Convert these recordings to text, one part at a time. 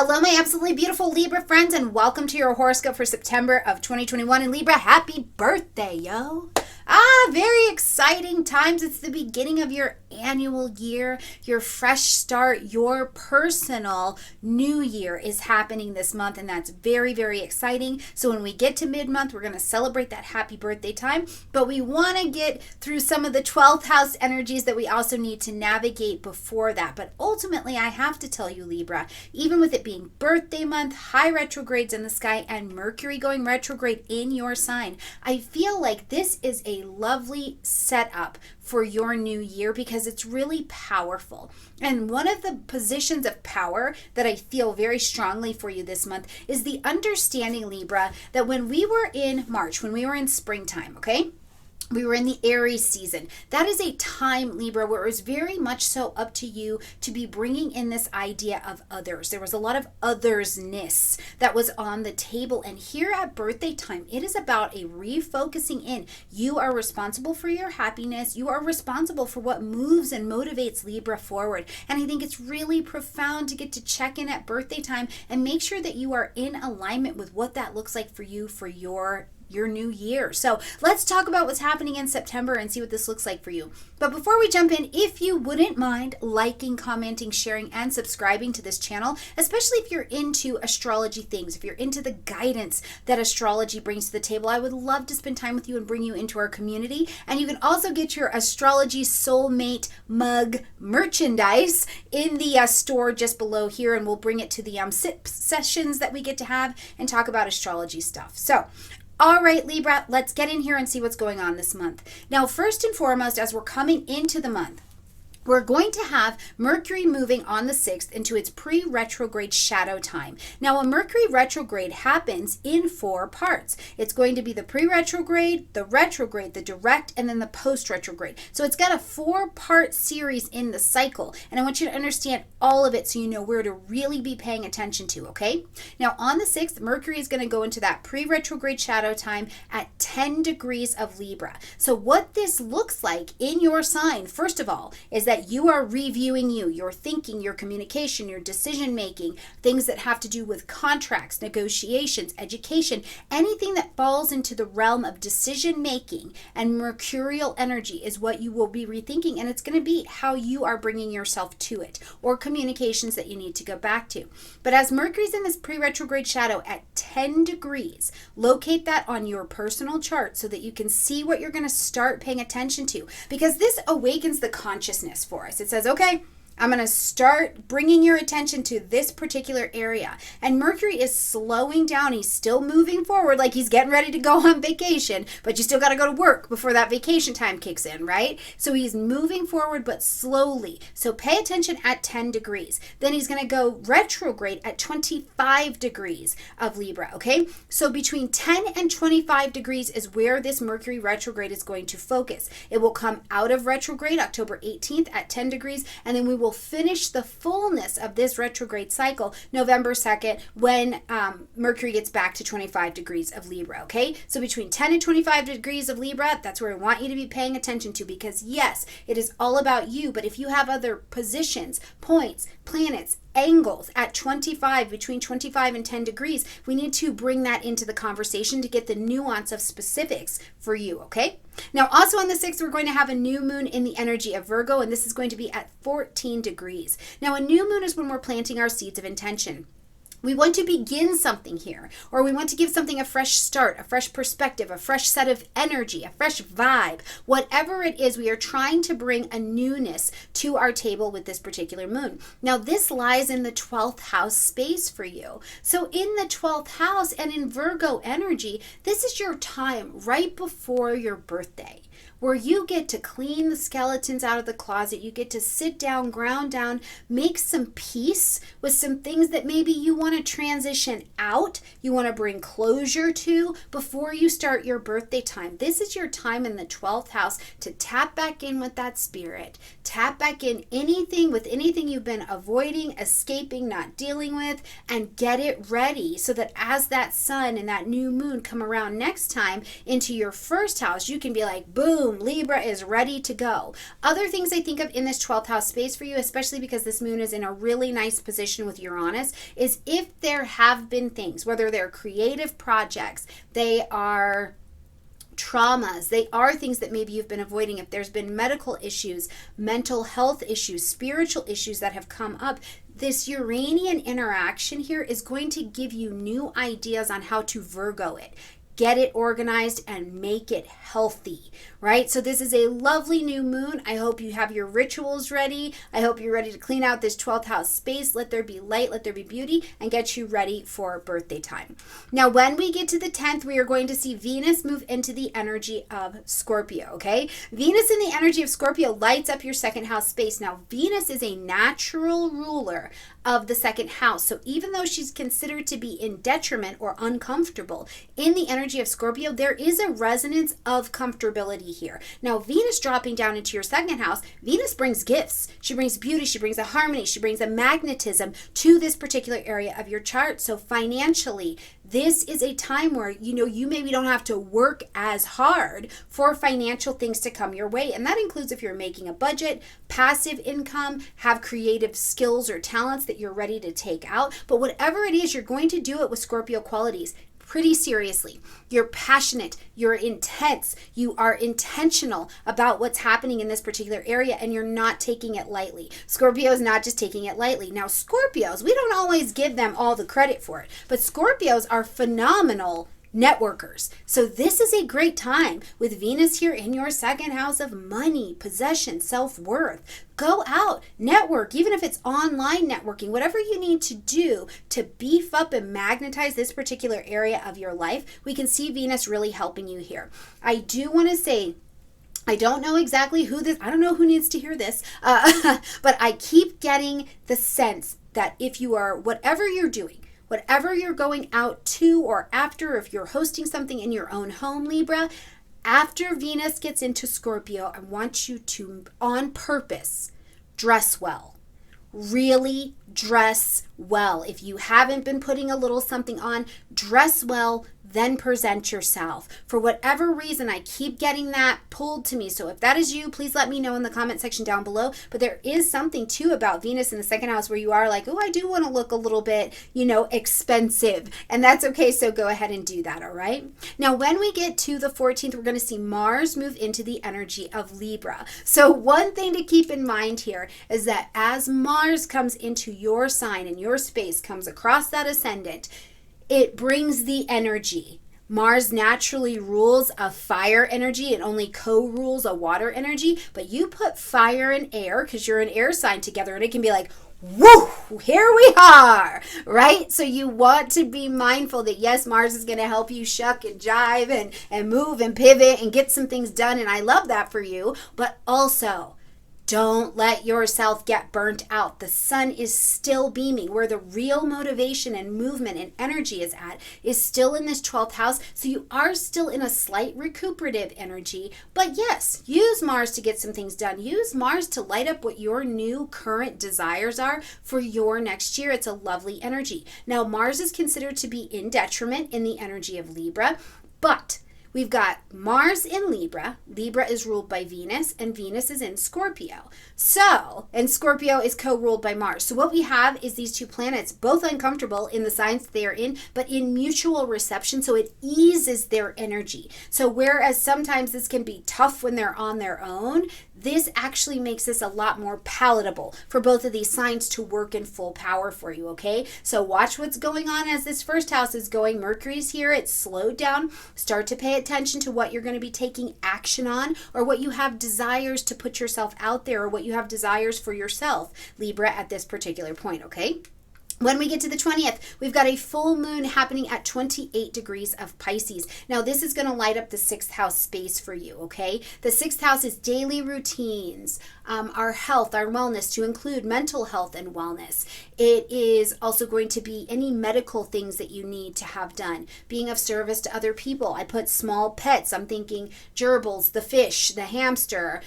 Hello, my absolutely beautiful Libra friends, and welcome to your horoscope for September of 2021. And Libra, happy birthday, yo! Very exciting times. It's the beginning of your annual year, your fresh start, your personal new year is happening this month, and that's very, very exciting. So when we get to mid-month, we're going to celebrate that happy birthday time, but we want to get through some of the 12th house energies that we also need to navigate before that. But ultimately, I have to tell you, Libra, even with it being birthday month, high retrogrades in the sky, and Mercury going retrograde in your sign, I feel like this is a lovely setup for your new year because it's really powerful. And one of the positions of power that I feel very strongly for you this month is the understanding, Libra, that when we were in March, when we were in springtime, okay? We were in the Aries season. That is a time, Libra, where it was very much so up to you to be bringing in this idea of others. There was a lot of othersness that was on the table. And here at birthday time, it is about a refocusing in. You are responsible for your happiness. You are responsible for what moves and motivates Libra forward. And I think it's really profound to get to check in at birthday time and make sure that you are in alignment with what that looks like for you for your new year. So let's talk about what's happening in September and see what this looks like for you. But before we jump in, if you wouldn't mind liking, commenting, sharing, and subscribing to this channel, especially if you're into astrology things, if you're into the guidance that astrology brings to the table, I would love to spend time with you and bring you into our community. And you can also get your Astrology Soulmate mug merchandise in the store just below here, and we'll bring it to the sip sessions that we get to have and talk about astrology stuff. So all right, Libra, let's get in here and see what's going on this month. Now, first and foremost, as we're coming into the month, we're going to have Mercury moving on the 6th into its pre-retrograde shadow time. Now, a Mercury retrograde happens in 4 parts. It's going to be the pre-retrograde, the direct, and then the post-retrograde. So it's got a 4-part series in the cycle. And I want you to understand all of it so you know where to really be paying attention to, okay? Now, on the 6th, Mercury is going to go into that pre-retrograde shadow time at 10 degrees of Libra. So what this looks like in your sign, first of all, is that you are reviewing your thinking, your communication, your decision making, things that have to do with contracts, negotiations, education, anything that falls into the realm of decision making and mercurial energy is what you will be rethinking, and it's going to be how you are bringing yourself to it or communications that you need to go back to. But as Mercury's in this pre-retrograde shadow at 10 degrees, locate that on your personal chart so that you can see what you're going to start paying attention to, because this awakens the consciousness for us. It says, okay, I'm going to start bringing your attention to this particular area. And Mercury is slowing down. He's still moving forward like he's getting ready to go on vacation, but you still got to go to work before that vacation time kicks in, right? So he's moving forward, but slowly. So pay attention at 10 degrees. Then he's going to go retrograde at 25 degrees of Libra, okay? So between 10 and 25 degrees is where this Mercury retrograde is going to focus. It will come out of retrograde October 18th at 10 degrees, and then we will finish the fullness of this retrograde cycle November 2nd when Mercury gets back to 25 degrees of Libra, okay? So between 10 and 25 degrees of Libra, that's where I want you to be paying attention to, because yes, it is all about you, but if you have other positions, points, planets, angles at 25, between 25 and 10 degrees, we need to bring that into the conversation to get the nuance of specifics for you, okay? Now, also on the 6th, we're going to have a new moon in the energy of Virgo, and this is going to be at 14 degrees. Now, a new moon is when we're planting our seeds of intention. We want to begin something here, or we want to give something a fresh start, a fresh perspective, a fresh set of energy, a fresh vibe. Whatever it is, we are trying to bring a newness to our table with this particular moon. Now, this lies in the 12th house space for you. So in the 12th house and in Virgo energy, this is your time right before your birthday, where you get to clean the skeletons out of the closet. You get to sit down, ground down, make some peace with some things that maybe you want to transition out, you want to bring closure to before you start your birthday time. This is your time in the 12th house to tap back in with that spirit, tap back in with anything you've been avoiding, escaping, not dealing with, and get it ready so that as that sun and that new moon come around next time into your first house, you can be like, boom, boom, Libra is ready to go. Other things I think of in this 12th house space for you, especially because this moon is in a really nice position with Uranus, is if there have been things, whether they're creative projects, they are traumas, they are things that maybe you've been avoiding, if there's been medical issues, mental health issues, spiritual issues that have come up, this Uranian interaction here is going to give you new ideas on how to Virgo it. Get it organized and make it healthy, right? So this is a lovely new moon. I hope you have your rituals ready. I hope you're ready to clean out this 12th house space. Let there be light, let there be beauty, and get you ready for birthday time. Now, when we get to the 10th, we are going to see Venus move into the energy of Scorpio, okay? Venus in the energy of Scorpio lights up your second house space. Now, Venus is a natural ruler of the second house. So even though she's considered to be in detriment or uncomfortable in the energy of Scorpio, there is a resonance of comfortability here. Now, Venus dropping down into your second house, Venus brings gifts. She brings beauty. She brings a harmony. She brings a magnetism to this particular area of your chart. So financially, this is a time where, you maybe don't have to work as hard for financial things to come your way. And that includes if you're making a budget, passive income, have creative skills or talents that you're ready to take out. But whatever it is, you're going to do it with Scorpio qualities pretty seriously. You're passionate, you're intense, you are intentional about what's happening in this particular area, and you're not taking it lightly. Scorpio is not just taking it lightly. Now, Scorpios, we don't always give them all the credit for it, but Scorpios are phenomenal networkers. So this is a great time with Venus here in your second house of money, possession, self-worth. Go out, network, even if it's online networking, whatever you need to do to beef up and magnetize this particular area of your life. We can see Venus really helping you here. I do want to say, I don't know exactly I don't know who needs to hear this, but I keep getting the sense that if you are, whatever you're doing, whatever you're going out to or after, if you're hosting something in your own home, Libra, after Venus gets into Scorpio, I want you to, on purpose, dress well. Really dress well. If you haven't been putting a little something on, dress well, then present yourself. For whatever reason, I keep getting that pulled to me. So if that is you, please let me know in the comment section down below. But there is something too about Venus in the second house where you are like, oh, I do want to look a little bit, expensive. And that's okay. So go ahead and do that. All right. Now, when we get to the 14th, we're going to see Mars move into the energy of Libra. So one thing to keep in mind here is that as Mars comes into your sign and your space, comes across that ascendant, it brings the energy. Mars naturally rules a fire energy. It only co-rules a water energy. But you put fire and air, because you're an air sign together, and it can be like, woo, here we are, right? So you want to be mindful that, yes, Mars is going to help you shuck and jive and move and pivot and get some things done. And I love that for you. But also, don't let yourself get burnt out. The sun is still beaming. Where the real motivation and movement and energy is at is still in this 12th house. So you are still in a slight recuperative energy. But yes, use Mars to get some things done. Use Mars to light up what your new current desires are for your next year. It's a lovely energy. Now, Mars is considered to be in detriment in the energy of Libra, but we've got Mars in Libra. Libra is ruled by Venus, and Venus is in Scorpio. And Scorpio is co-ruled by Mars. So what we have is these two planets, both uncomfortable in the signs they are in, but in mutual reception, so it eases their energy. So whereas sometimes this can be tough when they're on their own, this actually makes this a lot more palatable for both of these signs to work in full power for you, okay? So watch what's going on as this first house is going. Mercury's here. It's slowed down. Start to pay attention to what you're going to be taking action on, or what you have desires to put yourself out there, or what you have desires for yourself, Libra, at this particular point, okay? When we get to the 20th, we've got a full moon happening at 28 degrees of Pisces. Now, this is going to light up the 6th house space for you, okay? The 6th house is daily routines, our health, our wellness, to include mental health and wellness. It is also going to be any medical things that you need to have done, being of service to other people. I put small pets. I'm thinking gerbils, the fish, the hamster,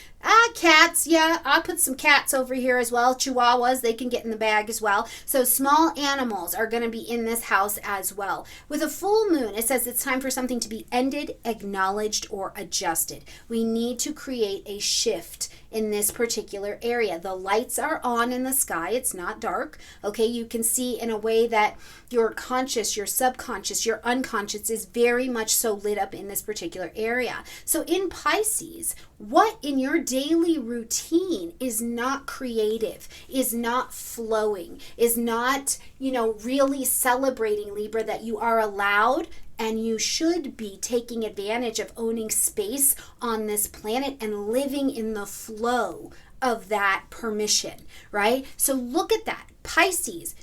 cats. Yeah, I put some cats over here as well. Chihuahuas, they can get in the bag as well. So small all animals are going to be in this house as well. With a full moon, it says it's time for something to be ended, acknowledged, or adjusted. We need to create a shift in this particular area. The lights are on in the sky. It's not dark. Okay, you can see in a way that your conscious, your subconscious, your unconscious is very much so lit up in this particular area. So in Pisces, what in your daily routine is not creative, is not flowing, is not, really celebrating, Libra, that you are allowed and you should be taking advantage of owning space on this planet and living in the flow of that permission, right? So look at that. Pisces,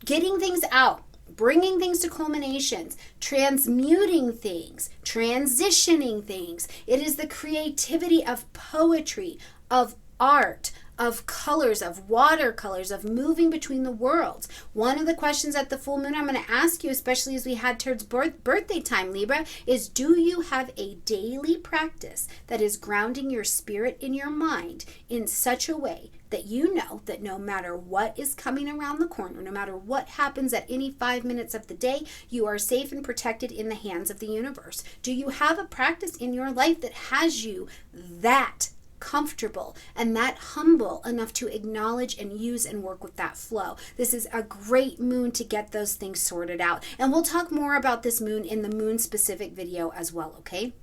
getting things out, bringing things to culminations, transmuting things, transitioning things. It is the creativity of poetry, of art, of colors, of watercolors, of moving between the worlds. One of the questions at the full moon I'm going to ask you, especially as we head towards birthday time, Libra, is do you have a daily practice that is grounding your spirit in your mind in such a way that you know that no matter what is coming around the corner, no matter what happens at any 5 minutes of the day, you are safe and protected in the hands of the universe? Do you have a practice in your life that has you that comfortable and that humble enough to acknowledge and use and work with that flow? This is a great moon to get those things sorted out. And we'll talk more about this moon in the moon specific video as well, okay?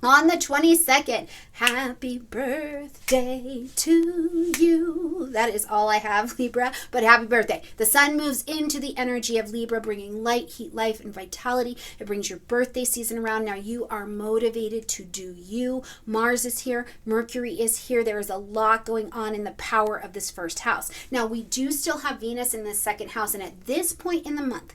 On the 22nd, happy birthday to you. That is all I have, Libra, but happy birthday. The sun moves into the energy of Libra, bringing light, heat, life, and vitality. It brings your birthday season around. Now you are motivated to do you. Mars is here. Mercury is here. There is a lot going on in the power of this first house. Now we do still have Venus in the second house, and at this point in the month,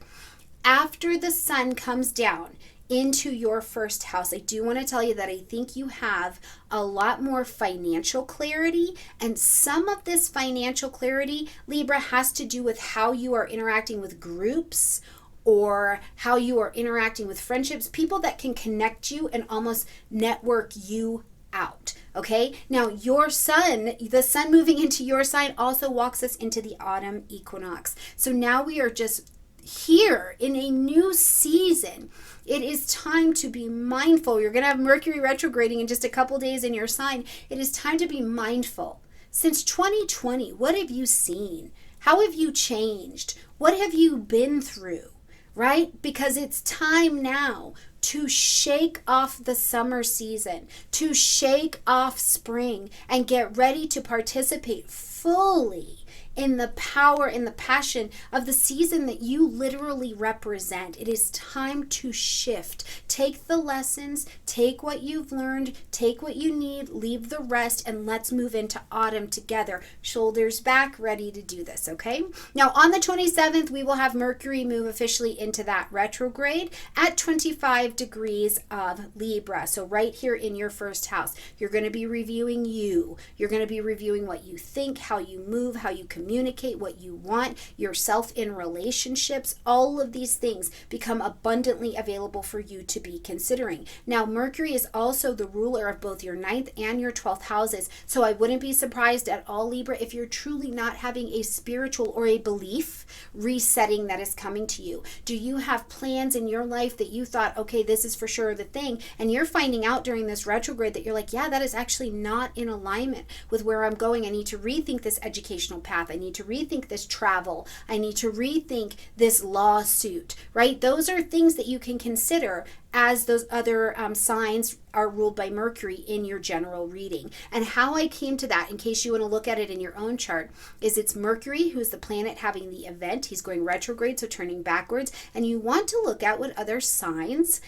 after the sun comes down into your first house, I do want to tell you that I think you have a lot more financial clarity, and some of this financial clarity, Libra, has to do with how you are interacting with groups or how you are interacting with friendships, people that can connect you and almost network you out. Okay, now your sun, the sun moving into your sign also walks us into the autumn equinox. So now we are just here in a new season. It is time to be mindful. You're going to have Mercury retrograding in just a couple days in your sign. It is time to be mindful. Since 2020, what have you seen? How have you changed? What have you been through? Right? Because it's time now to shake off the summer season, to shake off spring, and get ready to participate fully in the power, in the passion of the season that you literally represent. It is time to shift. Take the lessons, take what you've learned, take what you need, leave the rest, and let's move into autumn together. Shoulders back, ready to do this, okay? Now, on the 27th, we will have Mercury move officially into that retrograde at 25 degrees of Libra. So right here in your first house, you're going to be reviewing you. You're going to be reviewing what you think, how you move, how you communicate, what you want, yourself in relationships. All of these things become abundantly available for you to be considering. Now, Mercury is also the ruler of both your 9th and your 12th houses. So I wouldn't be surprised at all, Libra, if you're truly not having a spiritual or a belief resetting that is coming to you. Do you have plans in your life that you thought, okay, this is for sure the thing, and you're finding out during this retrograde that you're like, yeah, that is actually not in alignment with where I'm going. I need to rethink this educational path. I need to rethink this travel. I need to rethink this lawsuit, right? Those are things that you can consider as those other signs are ruled by Mercury in your general reading. And how I came to that, in case you want to look at it in your own chart, is it's Mercury, who's the planet having the event. He's going retrograde, so turning backwards. And you want to look at what other signs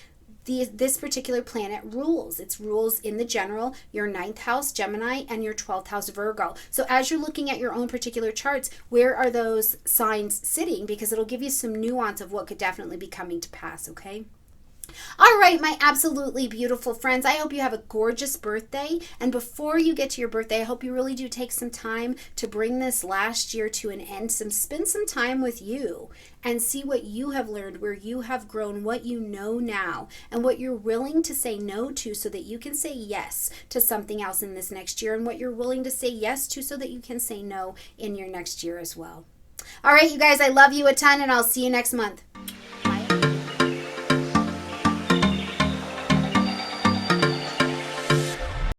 this particular planet rules. It rules in the general, your 9th house, Gemini, and your 12th house, Virgo. So as you're looking at your own particular charts, where are those signs sitting? Because it'll give you some nuance of what could definitely be coming to pass, okay? All right, my absolutely beautiful friends, I hope you have a gorgeous birthday. And before you get to your birthday, I hope you really do take some time to bring this last year to an end. Spend some time with you and see what you have learned, where you have grown, what you know now, and what you're willing to say no to so that you can say yes to something else in this next year, and what you're willing to say yes to so that you can say no in your next year as well. All right, you guys, I love you a ton, and I'll see you next month.